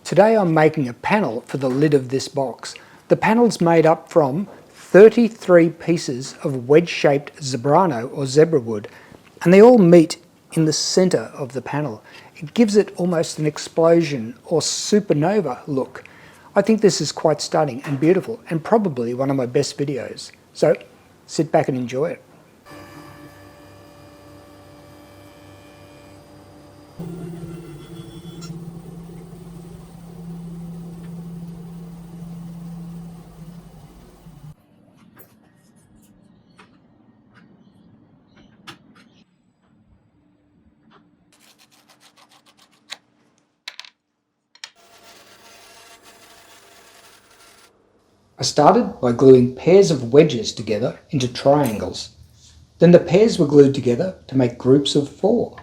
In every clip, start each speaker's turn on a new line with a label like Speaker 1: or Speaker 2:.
Speaker 1: Today I'm making a panel for the lid of this box. The panel's made up from 33 pieces of wedge-shaped zebrano or zebra wood, and they all meet in the center of the panel. It gives it almost an explosion or supernova look. I think this is quite stunning and beautiful, and probably one of my best videos. So sit back and enjoy it. I started by gluing pairs of wedges together into triangles. Then the pairs were glued together to make groups of 4.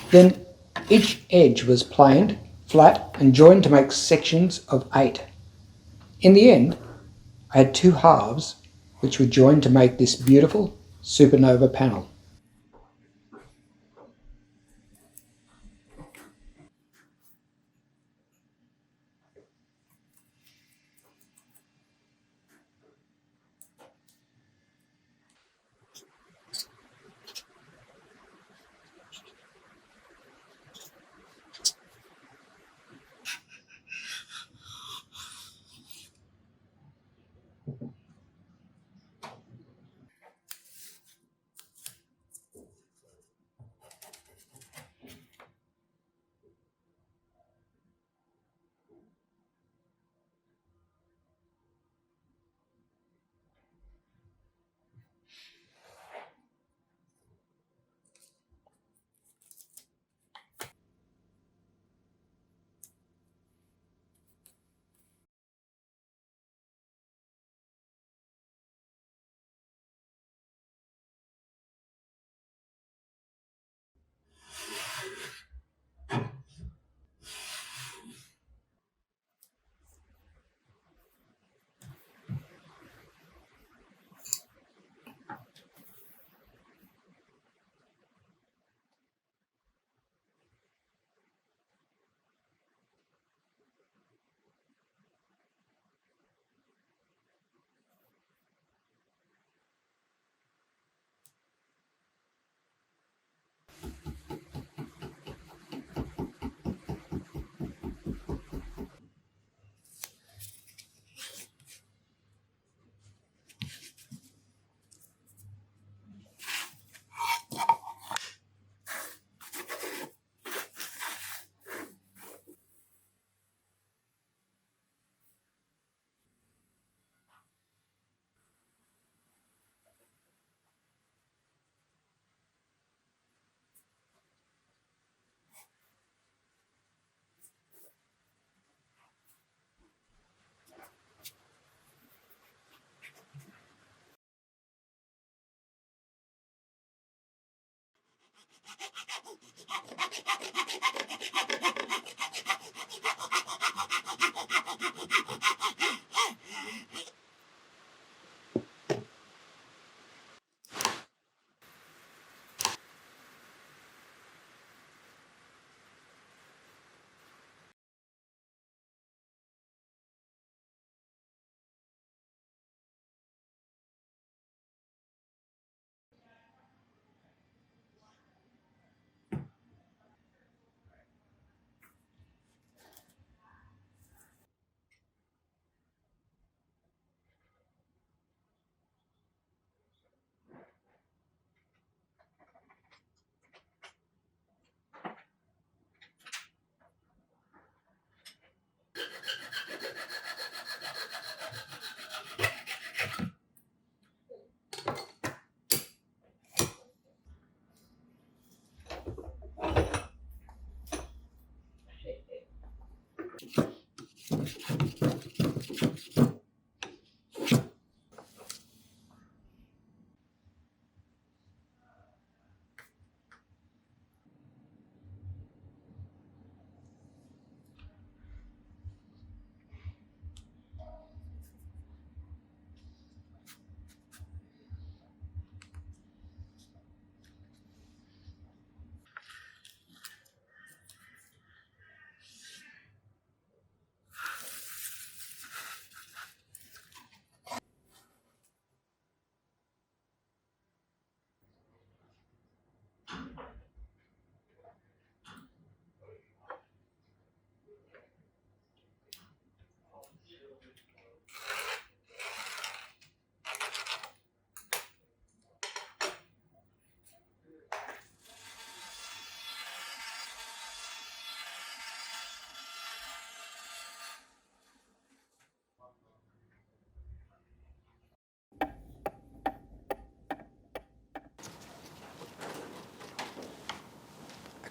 Speaker 1: Then each edge was planed, flat, and joined to make sections of 8. In the end, I had 2 halves which were joined to make this beautiful supernova panel.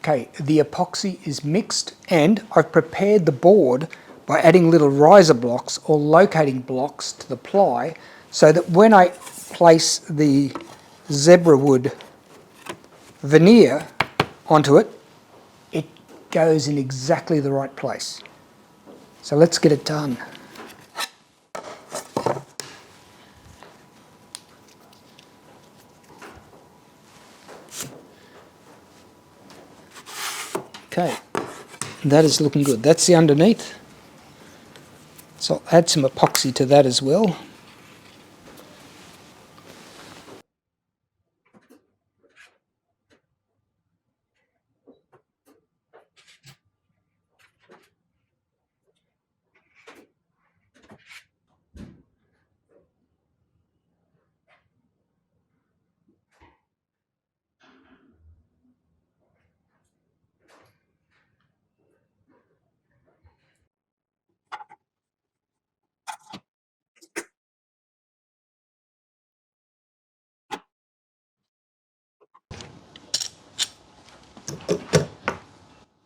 Speaker 1: Okay, the epoxy is mixed and I've prepared the board by adding little riser blocks or locating blocks to the ply so that when I place the zebra wood veneer onto it, it goes in exactly the right place. So let's get it done. Okay, that is looking good. That's the underneath. So I'll add some epoxy to that as well.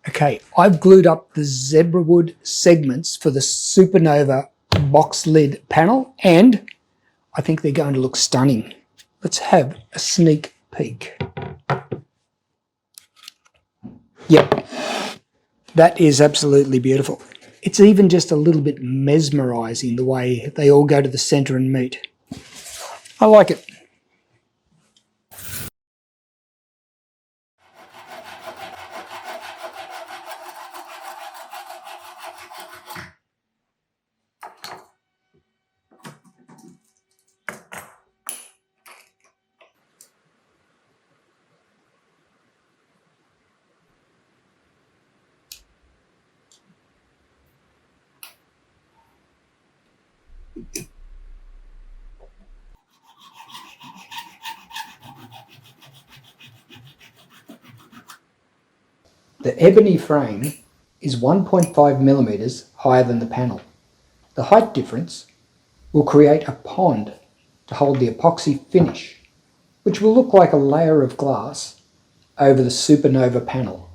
Speaker 1: Okay, I've glued up the Zebrawood segments for the Supernova box lid panel and I think they're going to look stunning. Let's have a sneak peek. Yep, that is absolutely beautiful. It's even just a little bit mesmerizing the way they all go to the center and meet. I like it. The ebony frame is 1.5 millimeters higher than the panel. The height difference will create a pond to hold the epoxy finish, which will look like a layer of glass over the Supernova panel.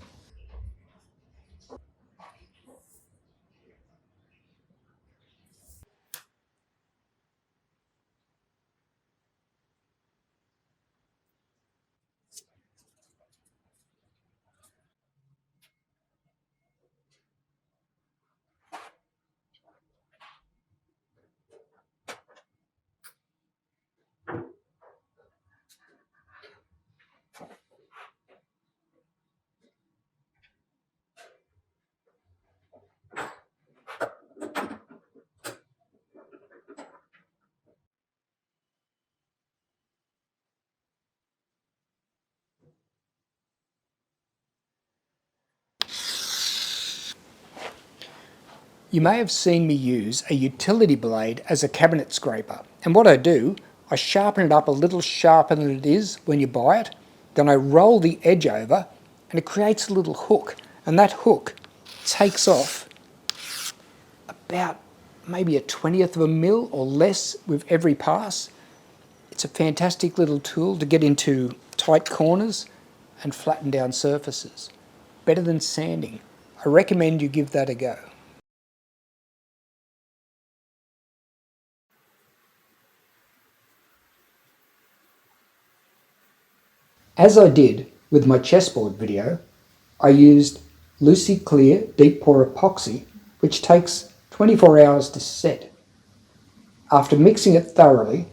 Speaker 1: You may have seen me use a utility blade as a cabinet scraper, and what I do, I sharpen it up a little sharper than it is when you buy it, then I roll the edge over and it creates a little hook, and that hook takes off about maybe a 20th of a mil or less with every pass. It's a fantastic little tool to get into tight corners and flatten down surfaces. Better than sanding. I recommend you give that a go. As I did with my chessboard video, I used Luci Clear deep pour epoxy, which takes 24 hours to set. After mixing it thoroughly,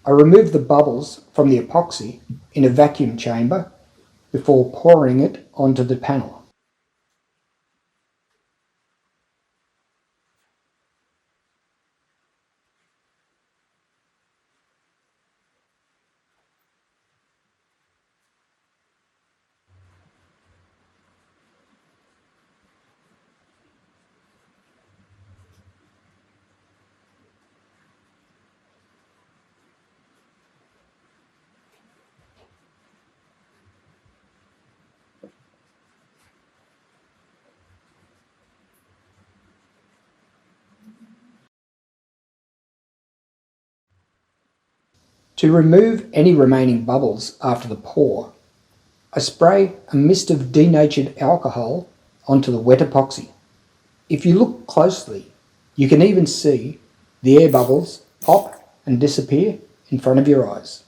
Speaker 1: I removed the bubbles from the epoxy in a vacuum chamber before pouring it onto the panel. To remove any remaining bubbles after the pour, I spray a mist of denatured alcohol onto the wet epoxy. If you look closely, you can even see the air bubbles pop and disappear in front of your eyes.